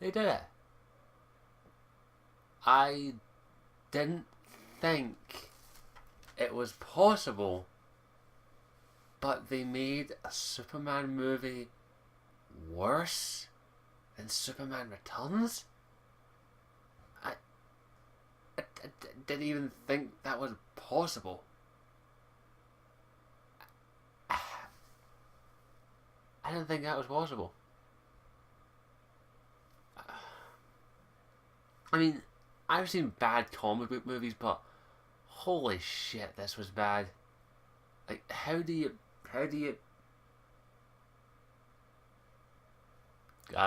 They did it. I didn't think it was possible, but they made a Superman movie worse than Superman Returns? I didn't even think that was possible. I didn't think that was possible. I mean, I've seen bad comic book movies, but holy shit, this was bad. Like, how do you...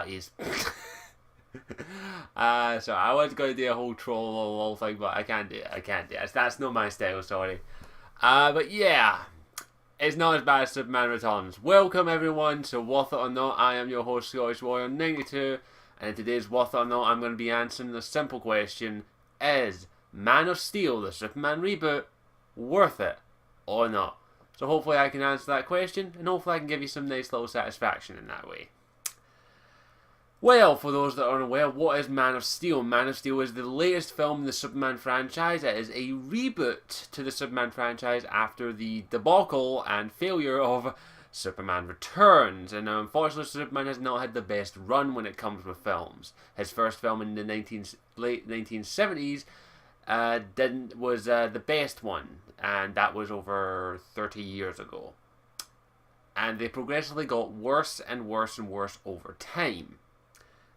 He's... so I was going to do a whole troll thing, but I can't do it. That's not my style, sorry. But yeah, it's not as bad as Superman Returns. Welcome everyone to Worth It or Not. I am your host, Scottish Warrior 92, and in today's Worth It or Not, I'm going to be answering the simple question: is Man of Steel, the Superman reboot, worth it or not? So hopefully I can answer that question, and hopefully I can give you some nice little satisfaction in that way. Well, for those that are unaware, what is Man of Steel? Man of Steel is the latest film in the Superman franchise. It is a reboot to the Superman franchise after the debacle and failure of Superman Returns. And unfortunately, Superman has not had the best run when it comes with films. His first film in the late 1970s was the best one, and that was over 30 years ago. And they progressively got worse and worse and worse over time.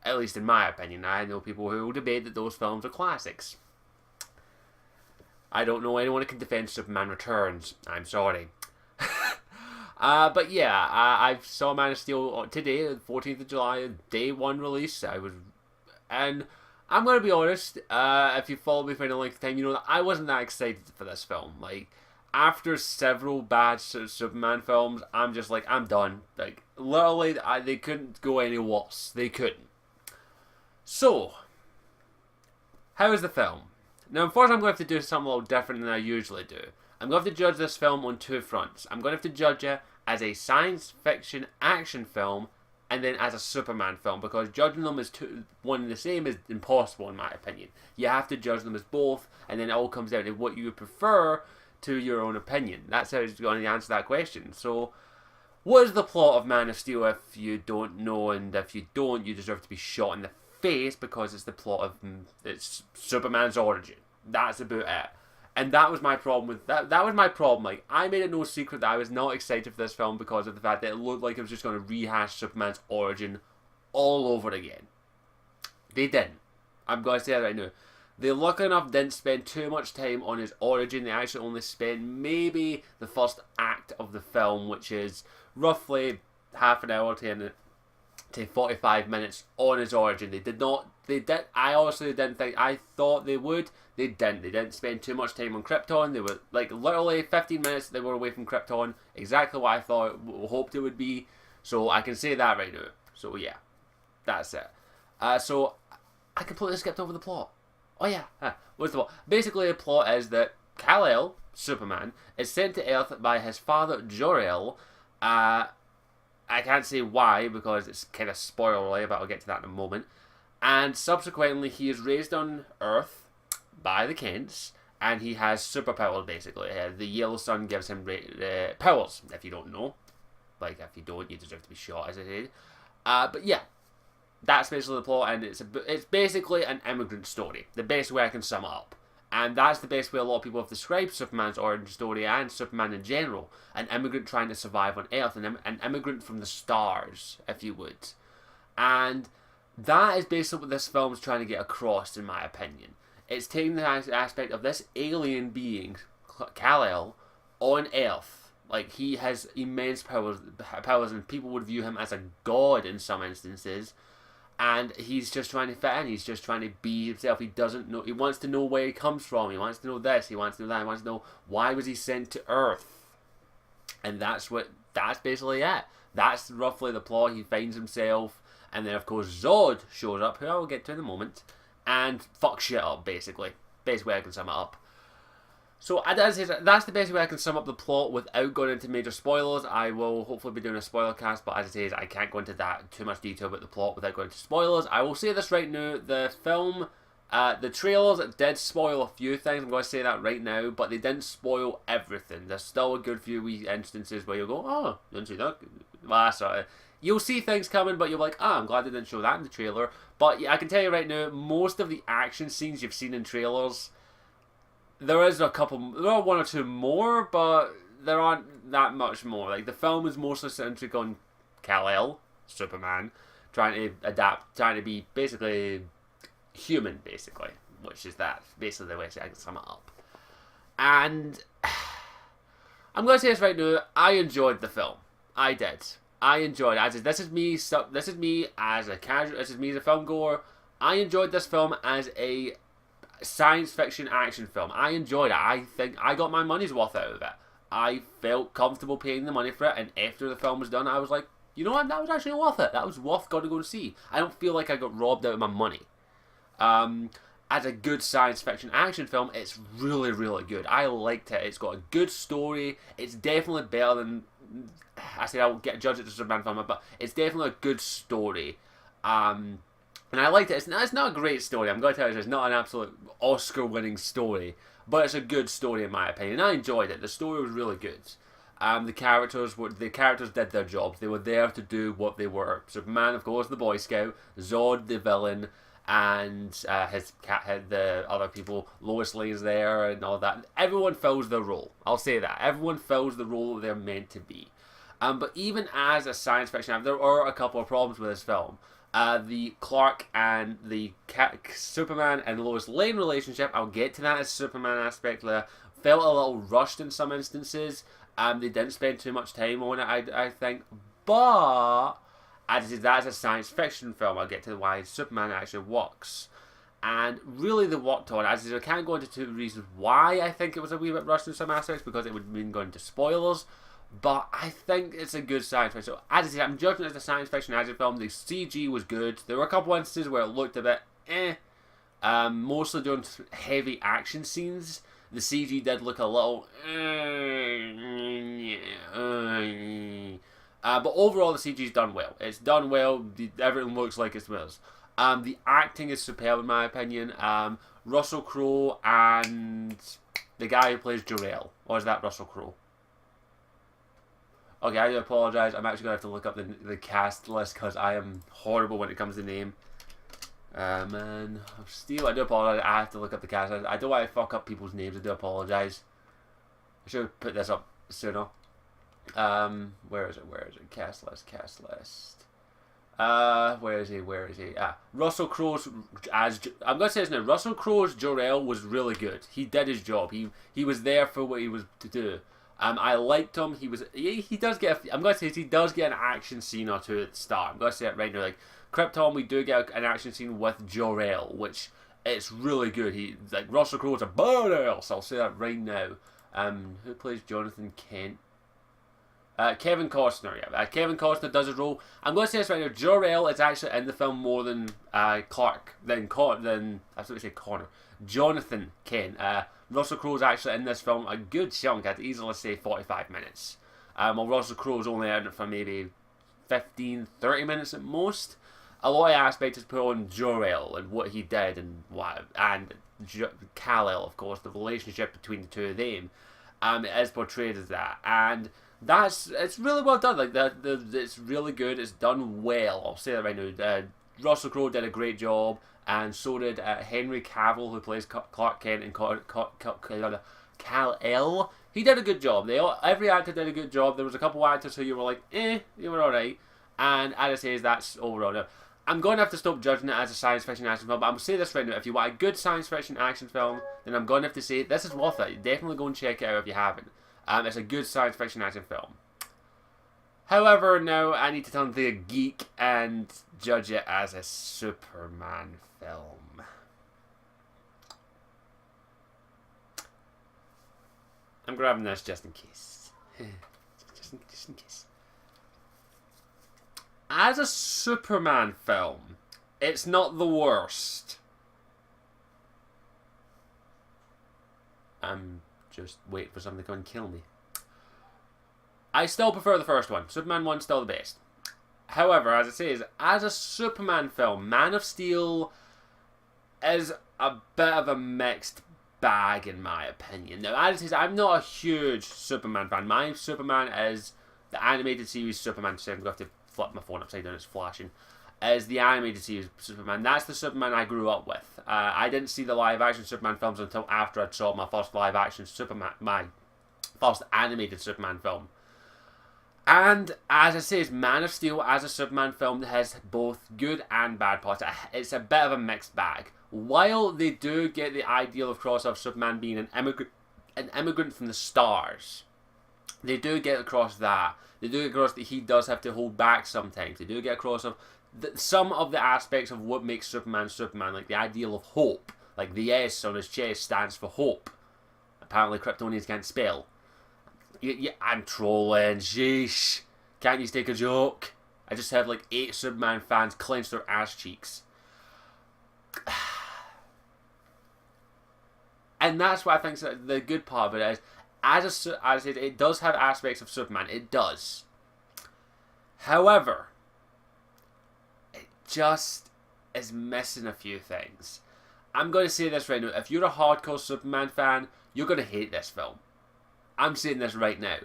At least in my opinion. I know people who will debate that those films are classics. I don't know anyone who can defend Superman Returns. I'm sorry. But yeah, I saw Man of Steel today, the 14th of July, day one release. And I'm going to be honest, if you follow me for any length of time, you know that I wasn't that excited for this film. Like, after several bad Superman films, I'm just like, I'm done. Like, literally, they couldn't go any worse. They couldn't. So, how is the film? Now, unfortunately, I'm going to have to do something a little different than I usually do. I'm going to have to judge this film on two fronts. I'm going to have to judge it as a science fiction action film and then as a Superman film, because judging them as one and the same is impossible in my opinion. You have to judge them as both, and then it all comes down to what you prefer to your own opinion. That's how it's going to answer that question. So, what is the plot of Man of Steel if you don't know, and if you don't, you deserve to be shot in the face, because it's the plot of it's Superman's origin. That's about it. And that was my problem with that. That was my problem. Like, I made it no secret that I was not excited for this film because of the fact that it looked like it was just going to rehash Superman's origin all over again. They didn't. I'm going to say that right now. They, lucky enough, didn't spend too much time on his origin. They actually only spent maybe the first act of the film, which is roughly half an hour to 45 minutes on his origin. I honestly didn't think, I thought they would. They didn't spend too much time on Krypton. They were, like, literally 15 minutes they were away from Krypton. Exactly what I hoped it would be. So I can say that right now. So yeah, that's it. So I completely skipped over the plot. Oh yeah, what's the plot? Basically the plot is that Kal-el, Superman, is sent to Earth by his father Jor-el. I can't say why because it's kind of spoilery, but I'll get to that in a moment. And subsequently, he is raised on Earth by the Kents, and he has superpowers, basically. The yellow sun gives him powers, if you don't know. Like, if you don't, you deserve to be shot, as I said. But yeah, that's basically the plot, and it's basically an immigrant story. The best way I can sum it up. And that's the best way a lot of people have described Superman's origin story and Superman in general. An immigrant trying to survive on Earth, an immigrant from the stars, if you would. And that is basically what this film is trying to get across, in my opinion. It's taking the aspect of this alien being, Kal-el, on Earth. Like, he has immense powers, and people would view him as a god in some instances. And he's just trying to fit in. He's just trying to be himself. He doesn't know. He wants to know where he comes from. He wants to know this. He wants to know that. He wants to know why was he sent to Earth. And that's basically it. That's roughly the plot. He finds himself, and then of course Zod shows up, who I will get to in a moment, and fucks shit up. Basically, best way I can sum it up. So that's the best way I can sum up the plot without going into major spoilers. I will hopefully be doing a spoiler cast, but as it is, I can't go into that too much detail about the plot without going into spoilers. I will say this right now: the film, the trailers did spoil a few things. I'm going to say that right now, but they didn't spoil everything. There's still a good few wee instances where you'll go, "Oh, didn't see that." Well, that's sort of. You'll see things coming, but you're like, "Ah, I'm glad they didn't show that in the trailer." But yeah, I can tell you right now, most of the action scenes you've seen in trailers. There are one or two more, but there aren't that much more. Like, the film is mostly centric on Kal-el, Superman, trying to adapt, trying to be basically human, basically, which is that. Basically the way I can sum it up. And I'm going to say this right now, I enjoyed the film. I did. I enjoyed it. This is me as a film goer. I enjoyed this film as a science fiction action film. I enjoyed it. I think I got my money's worth out of it. I felt comfortable paying the money for it, and after the film was done, I was like, you know what, that was actually worth it. That was worth going to go and see. I don't feel like I got robbed out of my money. As a good science fiction action film, it's really, really good. I liked it. It's got a good story. It's definitely better than, I said I won't judge it as a Superman film, but it's definitely a good story. And I liked it. It's not a great story. I'm going to tell you, it's not an absolute Oscar-winning story, but it's a good story in my opinion. I enjoyed it. The story was really good. The characters did their jobs. They were there to do what they were. Superman, of course, the Boy Scout. Zod, the villain, and the other people. Lois Lane's there and all that. Everyone fills their role. I'll say that. Everyone fills the role that they're meant to be. But even as a science fiction, there are a couple of problems with this film. The Clark and the Superman and Lois Lane relationship, I'll get to that as Superman aspect later, felt a little rushed in some instances. They didn't spend too much time on it, I think. But that's a science fiction film. I'll get to why Superman actually works. And really they worked on it. I can't go into two reasons why I think it was a wee bit rushed in some aspects, because it would mean going into spoilers. But I think it's a good science fiction. So, as I said, I'm judging it as a science fiction action film. The CG was good. There were a couple instances where it looked a bit mostly during heavy action scenes. The CG did look a little but overall the CG's done well. It's done well. Everything looks like it's theirs. The acting is superb in my opinion. Russell Crowe and the guy who plays Jor-el. Or is that Russell Crowe? Okay, I do apologise. I'm actually going to have to look up the cast list because I am horrible when it comes to name. Man of Steel. I do apologise. I have to look up the cast list. I don't want to fuck up people's names. I do apologise. I should have put this up sooner. Where is it? Cast list. Where is he? Russell Crowe's as I'm going to say this now. Russell Crowe's Jor-el was really good. He did his job. He was there for what he was to do. I liked him. He does get. I'm going to say he does get an action scene or two at the start. I'm going to say it right now. Like Krypton, we do get an action scene with Jor-el, which it's really good. Russell Crowe's a badass. I'll say that right now. Who plays Jonathan Kent? Kevin Costner. Yeah, Kevin Costner does his role. I'm going to say this right now. Jor-el is actually in the film more than Clark than I was going to say Connor. Jonathan Kent. Russell Crowe's actually in this film a good chunk. I'd easily say 45 minutes. While Russell Crowe's only in it for maybe 15, 30 minutes at most. A lot of aspects is put on Jor-el and what he did and Kal-el, of course, the relationship between the two of them. It is portrayed as that, and it's really well done. It's really good. It's done well. I'll say that right now. Russell Crowe did a great job. And so did Henry Cavill, who plays Clark Kent in Kal-el. He did a good job. Every actor did a good job. There was a couple of actors who you were like, you were alright. And as I say, that's overall. Now, I'm going to have to stop judging it as a science fiction action film, but I'm going to say this right now. If you want a good science fiction action film, then I'm going to have to say, this is worth it. Definitely go and check it out if you haven't. It's a good science fiction action film. However, now I need to turn to a geek and judge it as a Superman film. I'm grabbing this just in case. just in case. As a Superman film, it's not the worst. I'm just wait for something to come and kill me. I still prefer the first one. Superman 1's still the best. However, as it says, as a Superman film, Man of Steel is a bit of a mixed bag in my opinion. Now, as it says, I'm not a huge Superman fan. My Superman is the animated series Superman. So I'm going to have to flip my phone upside down, it's flashing. Is the animated series Superman. That's the Superman I grew up with. I didn't see the live action Superman films until after I'd saw my first live action Superman, my first animated Superman film. And as I say, Man of Steel as a Superman film has both good and bad parts. It's a bit of a mixed bag. While they do get the ideal of crossover Superman being an immigrant from the stars, they do get across that. They do get across that he does have to hold back sometimes. They do get across of some of the aspects of what makes Superman Superman, like the ideal of hope. Like the S on his chest stands for hope. Apparently Kryptonians can't spell. I'm trolling, sheesh. Can't you take a joke? I just had like 8 Superman fans clench their ass cheeks. And that's what I think the good part of it is, as I said, it does have aspects of Superman. It does. However, it just is missing a few things. I'm going to say this right now. If you're a hardcore Superman fan, you're going to hate this film. I'm saying this right now.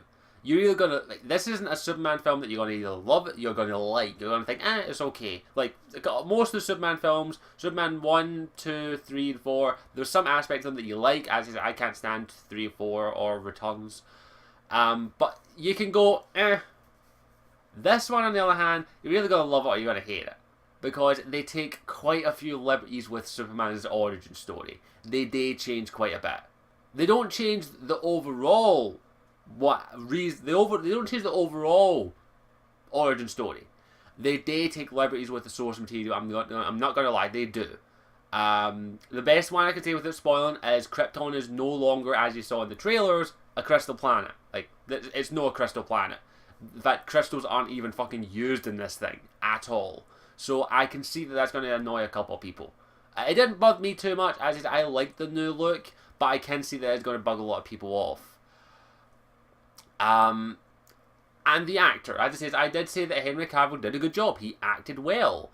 You're either gonna this isn't a Superman film that you're gonna either love it, you're gonna like, you're gonna think, it's okay. Like most of the Superman films, Superman 1, 2, 3, and 4, there's some aspects of them that you like. As I can't stand 3 or 4 or Returns. But you can go, This one on the other hand, you're either gonna love it or you're gonna hate it. Because they take quite a few liberties with Superman's origin story. They change quite a bit. They don't change the overall they don't change the overall origin story. They take liberties with the source material. I'm not gonna lie, they do. The best one I can say without spoiling is Krypton is no longer, as you saw in the trailers, a crystal planet. Like it's no crystal planet. In fact, crystals aren't even fucking used in this thing at all. So I can see that that's going to annoy a couple of people. It didn't bug me too much. As I like the new look. But I can see that it's going to bug a lot of people off. And the actor, as I said, I did say that Henry Cavill did a good job. He acted well.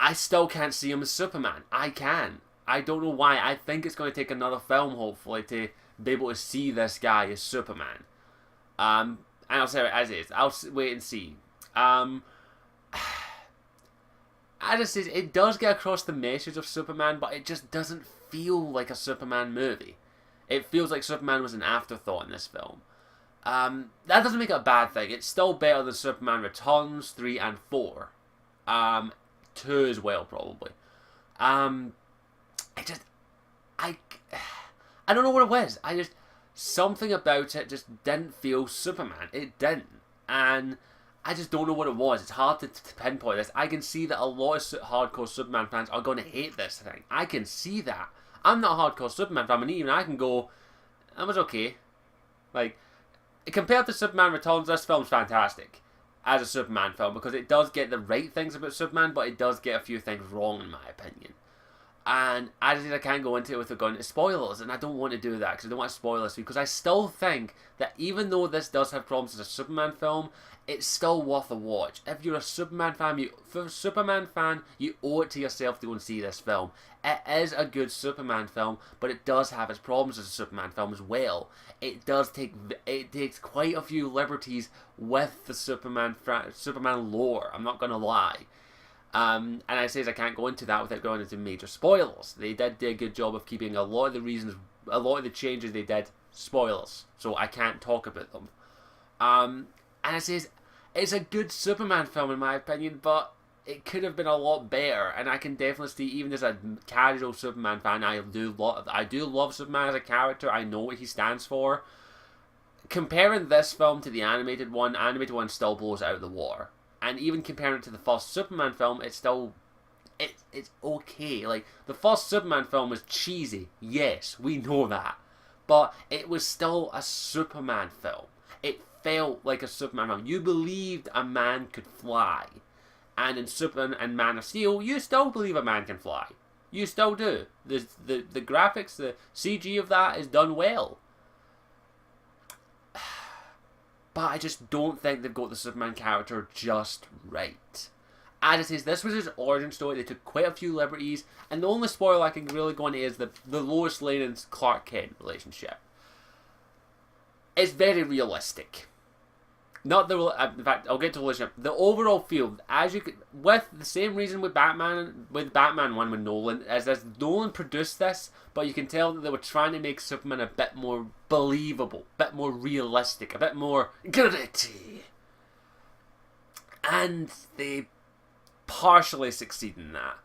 I still can't see him as Superman. I can. I don't know why. I think it's going to take another film, hopefully, to be able to see this guy as Superman. And I'll say it as is. I'll wait and see. As I said, it does get across the message of Superman, but it just doesn't feel like a Superman movie. It feels like Superman was an afterthought in this film. That doesn't make it a bad thing. It's still better than Superman Returns 3 and 4. 2 as well, probably. I don't know what it was. Something about it just didn't feel Superman. It didn't. And I just don't know what it was. It's hard to pinpoint this. I can see that a lot of hardcore Superman fans are going to hate this thing. I can see that. I'm not a hardcore Superman fan, and even I can go, that was okay. Like, compared to Superman Returns, this film's fantastic as a Superman film, because it does get the right things about Superman, but it does get a few things wrong, in my opinion. And as I said, I can't go into it without going into spoilers, and I don't want to do that, because I don't want to spoil this, because I still think that even though this does have problems as a Superman film, it's still worth a watch. If you're a Superman fan, you owe it to yourself to go and see this film. It is a good Superman film, but it does have its problems as a Superman film as well. It takes quite a few liberties with the Superman lore. I'm not gonna lie. And I say I can't go into that without going into major spoilers. They did do a good job of keeping a lot of the changes they did spoilers, so I can't talk about them. And I say it's a good Superman film in my opinion, but it could have been a lot better. And I can definitely see, even as a casual Superman fan, I do love Superman as a character. I know what he stands for. Comparing this film to the animated one still blows out of the water. And even comparing it to the first Superman film, it's okay. Like, the first Superman film was cheesy. Yes, we know that. But it was still a Superman film. It felt like a Superman film. You believed a man could fly. And in Superman and Man of Steel, you still believe a man can fly. You still do. The graphics, the CG of that is done well. but I just don't think they've got the Superman character just right. As it says, this was his origin story. They took quite a few liberties, and the only spoiler I can really go into is the Lois Lane and Clark Kent relationship. It's very realistic. Not the in fact, I'll get to the relationship. The overall feel, as you could, with the same reason with Batman 1 with Nolan, is as Nolan produced this, but you can tell that they were trying to make Superman a bit more believable, a bit more realistic, a bit more gritty, and they partially succeed in that.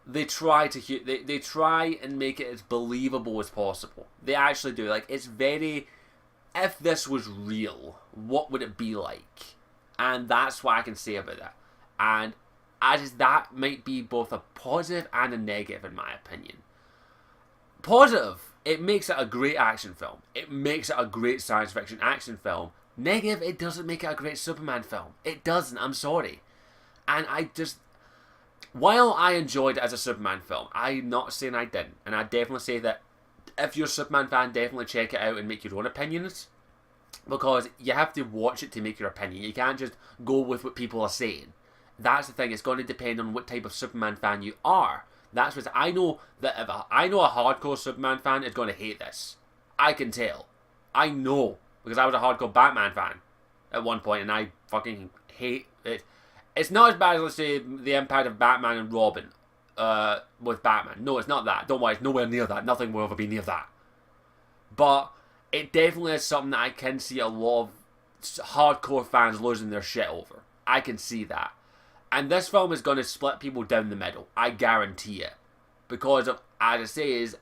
They try to they try and make it as believable as possible. They actually do. Like, it's very, if this was real, what would it be like? And that's what I can say about that. And as that might be both a positive and a negative in my opinion. Positive, it makes it a great action film. It makes it a great science fiction action film. Negative, it doesn't make it a great Superman film. It doesn't, I'm sorry. And while I enjoyed it as a Superman film, I'm not saying I didn't. And I definitely say that if you're a Superman fan, definitely check it out and make your own opinions. Because you have to watch it to make your opinion. You can't just go with what people are saying. That's the thing, it's going to depend on what type of Superman fan you are. That's what I know, that if I know a hardcore Superman fan is going to hate this. I can tell. I know. Because I was a hardcore Batman fan at one point, and I fucking hate it. It's not as bad as, let's say, the impact of Batman and Robin with Batman. No, it's not that. Don't worry, it's nowhere near that. Nothing will ever be near that. But it definitely is something that I can see a lot of hardcore fans losing their shit over. I can see that. And this film is going to split people down the middle. I guarantee it. Because, as I say, is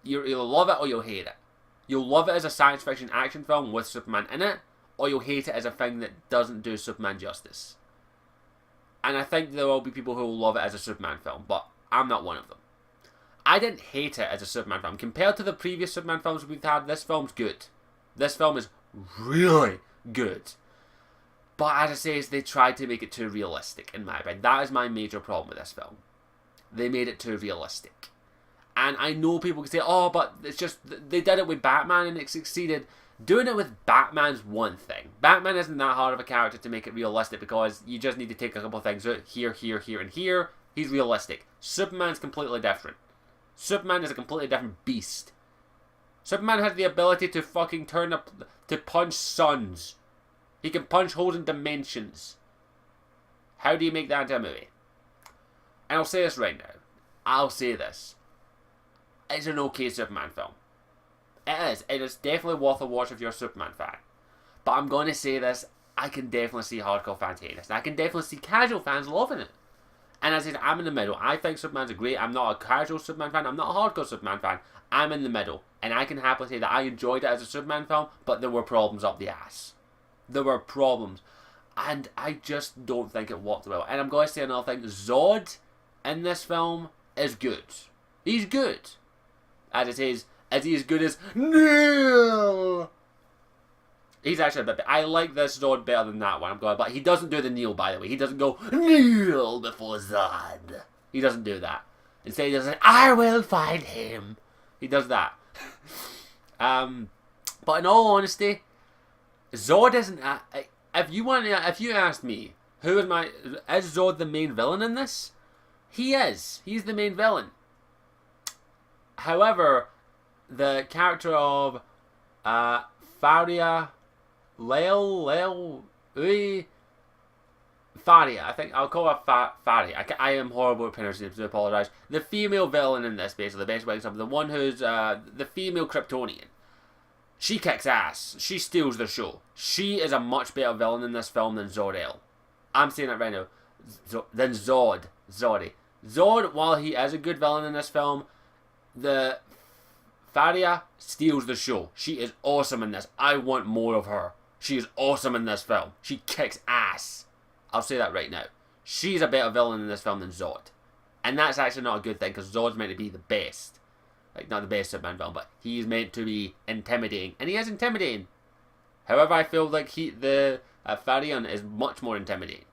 you'll either love it or you'll hate it. You'll love it as a science fiction action film with Superman in it, or you'll hate it as a thing that doesn't do Superman justice. And I think there will be people who will love it as a Superman film, but I'm not one of them. I didn't hate it as a Superman film. Compared to the previous Superman films we've had, this film's good. This film is really good. But as I say, they tried to make it too realistic, in my opinion. That is my major problem with this film. They made it too realistic. And I know people can say, oh, but it's just, they did it with Batman and it succeeded. Doing it with Batman's one thing. Batman isn't that hard of a character to make it realistic because you just need to take a couple of things out. Here, here, here, and here. He's realistic. Superman's completely different. Superman is a completely different beast. Superman has the ability to fucking to punch suns. He can punch holes in dimensions. How do you make that into a movie? And I'll say this right now. I'll say this. It's an okay Superman film. It is. It is definitely worth a watch if you're a Superman fan. But I'm going to say this. I can definitely see hardcore fans hating this. And I can definitely see casual fans loving it. And as I said, I'm in the middle. I think Superman's great. I'm not a casual Superman fan. I'm not a hardcore Superman fan. I'm in the middle. And I can happily say that I enjoyed it as a Superman film, but there were problems up the ass. There were problems. And I just don't think it worked well. And I'm going to say another thing. Zod in this film is good. He's good. As it says, is he as good as Neil? He's actually a bit better. I like this Zod better than that one. I'm going, but he doesn't do the Neil, by the way. He doesn't go Neil before Zod. He doesn't do that. Instead, he does I will find him. He does that. But in all honesty, Zod isn't. If you asked me, is Zod the main villain in this? He is. He's the main villain. However, the character of Faria, Faria, I think I'll call her Faria. I am horrible at pronouncing it, so I apologise. The female villain in this, basically, the best way to example, the one who's the female Kryptonian. She kicks ass. She steals the show. She is a much better villain in this film than Jor-el. I'm saying that right now. Than Zod. Sorry. Zod, while he is a good villain in this film, the Faria steals the show. She is awesome in this. I want more of her. She is awesome in this film. She kicks ass. I'll say that right now. She's a better villain in this film than Zod. And that's actually not a good thing, because Zod's meant to be the best. Like, not the best Superman villain, but he's meant to be intimidating. And he is intimidating. However, I feel like the Farian is much more intimidating.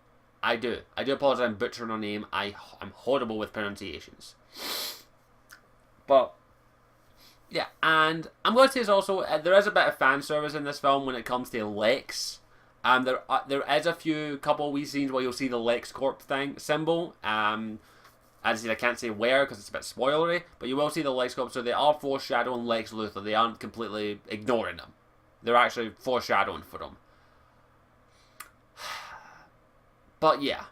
I do apologise, I'm butchering her name. I'm horrible with pronunciations. But Yeah, and I'm going to say is also there is a bit of fan service in this film when it comes to Lex. There is a couple wee scenes where you'll see the Lex Corp thing symbol. As I said, I can't say where because it's a bit spoilery, but you will see the Lex Corp. So they are foreshadowing Lex Luthor. They aren't completely ignoring him. They're actually foreshadowing for him. But yeah,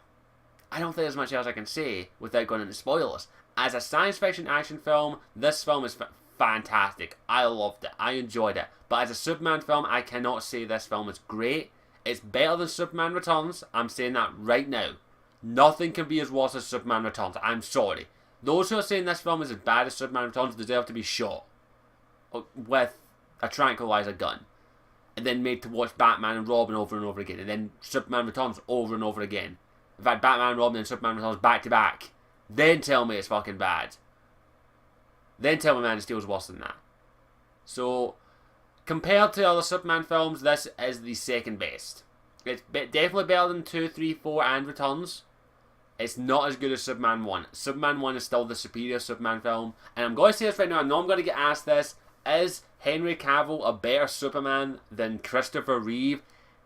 I don't think there's much else I can say without going into spoilers. As a science fiction action film, this film is fantastic. I loved it. I enjoyed it. But as a Superman film, I cannot say this film is great. It's better than Superman Returns. I'm saying that right now. Nothing can be as worse as Superman Returns. I'm sorry. Those who are saying this film is as bad as Superman Returns deserve to be shot with a tranquilizer gun. And then made to watch Batman and Robin over and over again. And then Superman Returns over and over again. In fact, Batman and Robin and Superman Returns back to back. Then tell me it's fucking bad. Then tell me Man of Steel is worse than that. So, compared to other Superman films, this is the second best. It's definitely better than 2, 3, 4 and Returns. It's not as good as Superman 1. Superman 1 is still the superior Superman film. And I'm going to say this right now, I know I'm going to get asked this. Is Henry Cavill a better Superman than Christopher Reeve?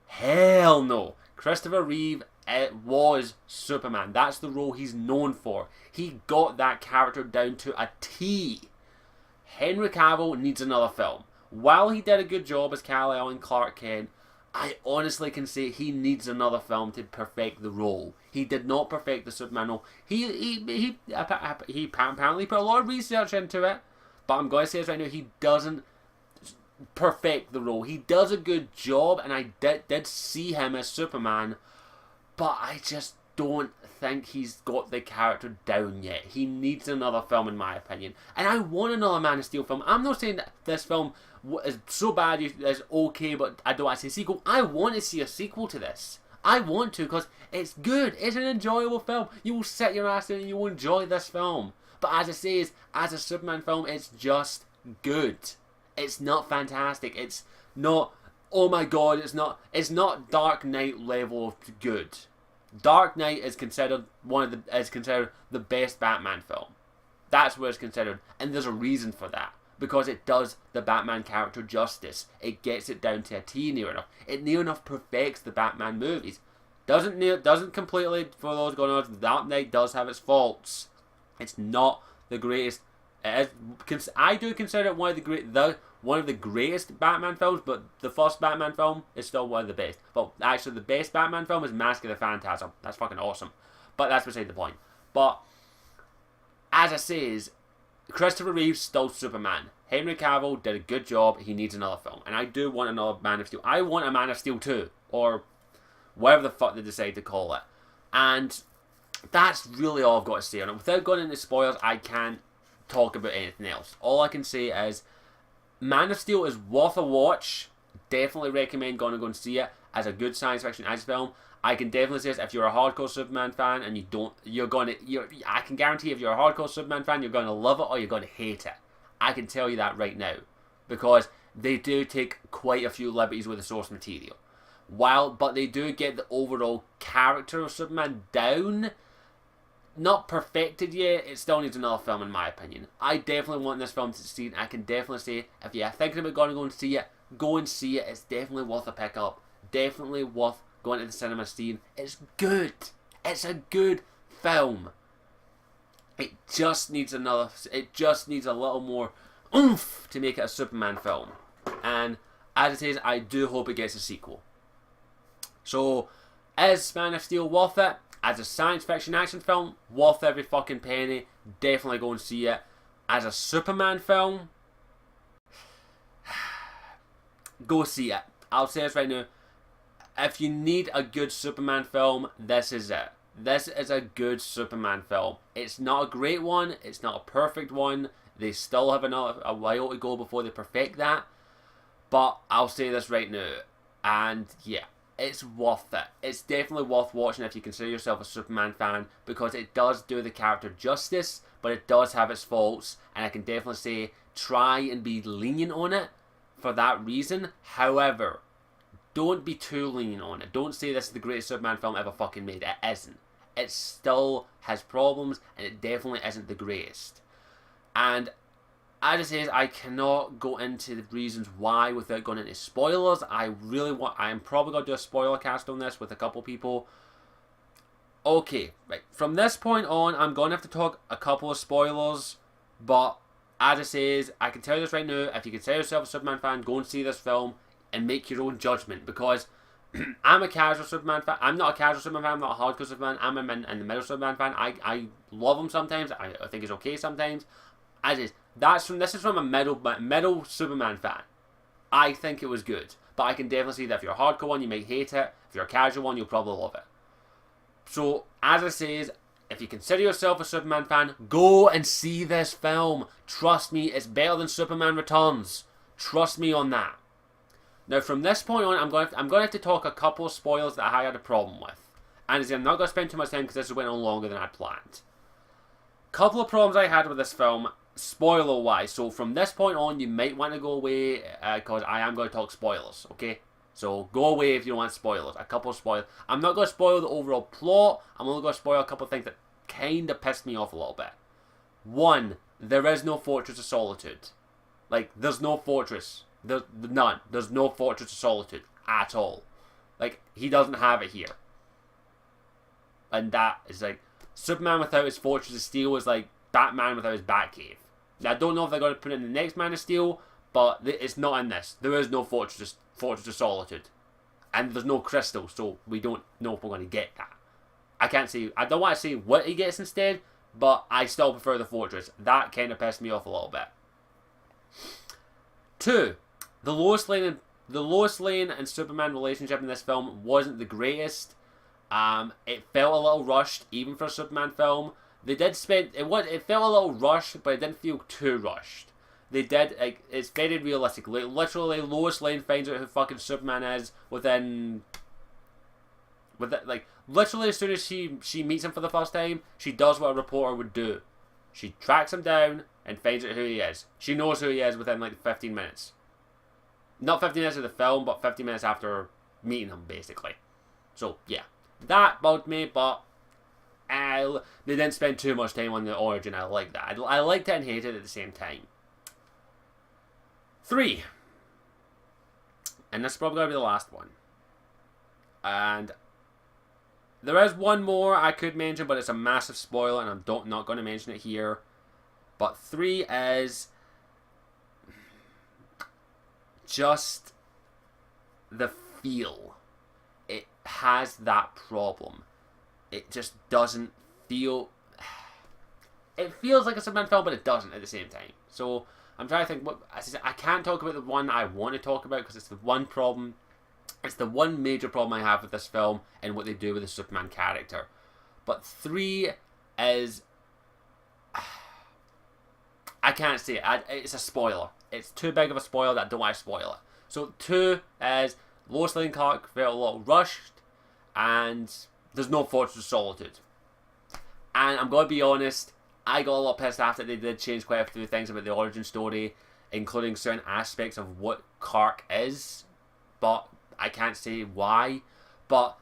Hell no. Christopher Reeve was Superman. That's the role he's known for. He got that character down to a T. Henry Cavill needs another film. While he did a good job as Kal-el and Clark Kent, I honestly can say he needs another film to perfect the role. He did not perfect the Superman role. He apparently put a lot of research into it, but I'm going to say this right now, he doesn't perfect the role. He does a good job, and I did see him as Superman, but I just don't think he's got the character down yet. He needs another film, in my opinion. And I want another Man of Steel film. I'm not saying that this film is so bad it's okay, but I don't want to see a sequel. I want to see a sequel to this. I want to, because it's good. It's an enjoyable film. You will sit your ass in and you will enjoy this film. But as I say, as a Superman film, it's just good. It's not fantastic. It's not, oh my god, it's not Dark Knight level of good. Dark Knight is considered the best Batman film. That's what it's considered, and there's a reason for that, because it does the Batman character justice. It gets it down to a T near enough. It near enough perfects the Batman movies. Doesn't completely, for those going on. Dark Knight does have its faults. It's not the greatest. I do consider it one of the greatest Batman films, but the first Batman film is still one of the best. But actually, the best Batman film is Mask of the Phantasm. That's fucking awesome. But that's beside the point. But as I say, Christopher Reeve's still Superman. Henry Cavill did a good job. He needs another film, and I do want another Man of Steel. I want a Man of Steel 2, or whatever the fuck they decide to call it. And that's really all I've got to say on it. Without going into spoilers, I can't talk about anything else. All I can say is Man of Steel is worth a watch. Definitely recommend going to go and see it as a good science fiction action film. I can definitely say this, if you're a hardcore Superman fan and I can guarantee if you're a hardcore Superman fan, you're going to love it or you're going to hate it. I can tell you that right now, because they do take quite a few liberties with the source material. But they do get the overall character of Superman down. Not perfected yet. It still needs another film, in my opinion. I definitely want this film to succeed. I can definitely say, if you're thinking about going and see it, go and see it. It's definitely worth a pick up. Definitely worth going to the cinema seeing. It's good. It's a good film. It just needs a little more oomph to make it a Superman film. And as it is, I do hope it gets a sequel. So, is Man of Steel worth it? As a science fiction action film, worth every fucking penny. Definitely go and see it. As a Superman film, go see it. I'll say this right now. If you need a good Superman film, this is it. This is a good Superman film. It's not a great one. It's not a perfect one. They still have a while to go before they perfect that. But I'll say this right now. And yeah, it's worth it. It's definitely worth watching if you consider yourself a Superman fan, because it does do the character justice, but it does have its faults. And I can definitely say, try and be lenient on it for that reason. However, don't be too lenient on it. Don't say this is the greatest Superman film ever fucking made. It isn't. It still has problems, and it definitely isn't the greatest. And as it says, I cannot go into the reasons why without going into spoilers. I am probably going to do a spoiler cast on this with a couple people. Okay, right. From this point on, I'm going to have to talk a couple of spoilers. But, as it says, I can tell you this right now. If you consider yourself a Superman fan, go and see this film and make your own judgment. Because I'm a casual Superman fan. I'm not a casual Superman fan. I'm not a hardcore Superman. I'm in the middle Superman fan. I love him sometimes. I think he's okay sometimes. As is, this is from a middle Superman fan. I think it was good, but I can definitely see that if you're a hardcore one, you might hate it. If you're a casual one, you'll probably love it. So, as it says, if you consider yourself a Superman fan, go and see this film. Trust me, it's better than Superman Returns. Trust me on that. Now, from this point on, I'm going to have to talk a couple of spoilers that I had a problem with. And I'm not going to spend too much time because this went on longer than I'd planned. Couple of problems I had with this film, spoiler-wise. So from this point on, you might want to go away because I am going to talk spoilers, okay? So go away if you don't want spoilers. A couple of spoilers. I'm not going to spoil the overall plot. I'm only going to spoil a couple of things that kind of pissed me off a little bit. One, there is no Fortress of Solitude. Like, there's no fortress. There's none. There's no Fortress of Solitude at all. Like, he doesn't have it here. And that is like, Superman without his Fortress of Steel is like Batman without his Batcave. Now, I don't know if they're going to put it in the next Man of Steel, but it's not in this. There is no Fortress of Solitude. And there's no crystal, so we don't know if we're going to get that. I don't want to say what he gets instead, but I still prefer the Fortress. That kind of pissed me off a little bit. 2. The Lois Lane and Superman relationship in this film wasn't the greatest. It felt a little rushed, even for a Superman film. It felt a little rushed, but it didn't feel too rushed. It's very realistic. Literally, Lois Lane finds out who fucking Superman is literally as soon as she meets him for the first time, she does what a reporter would do. She tracks him down and finds out who he is. She knows who he is within like 15 minutes. Not 15 minutes of the film, but 15 minutes after meeting him, basically. So, yeah. That bugged me, but they didn't spend too much time on the origin. I like that. I liked it and hated it at the same time. 3. And this is probably going to be the last one. And there is one more I could mention, but it's a massive spoiler, and I'm not going to mention it here. But 3 is just the feel. It has that problem. It just doesn't feel... It feels like a Superman film, but it doesn't at the same time. So, I'm trying to think... I can't talk about the one I want to talk about, because it's the one problem... It's the one major problem I have with this film, and what they do with the Superman character. But 3 is... I can't say it. It's a spoiler. It's too big of a spoiler that I don't want to spoil it. So 2 is... Lois Lane Clark felt a little rushed, and there's no Fortress of Solitude. And I'm going to be honest, I got a lot pissed after they did change quite a few things about the origin story, including certain aspects of what Clark is, but I can't say why. But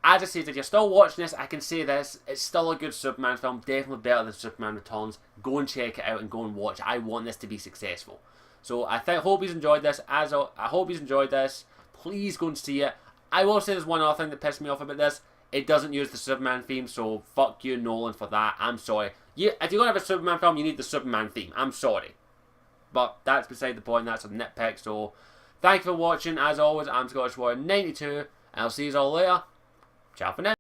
as I said, if you're still watching this, I can say this, it's still a good Superman film, definitely better than Superman Returns. Go and check it out and go and watch. I want this to be successful. So I hope you've enjoyed this. I hope you've enjoyed this. Please go and see it. I will say there's one other thing that pissed me off about this. It doesn't use the Superman theme, so fuck you, Nolan, for that. I'm sorry. If you're going to have a Superman film, you need the Superman theme. I'm sorry. But that's beside the point. That's a nitpick. So thank you for watching. As always, I'm Scottish Warrior 92, and I'll see you all later. Ciao for now.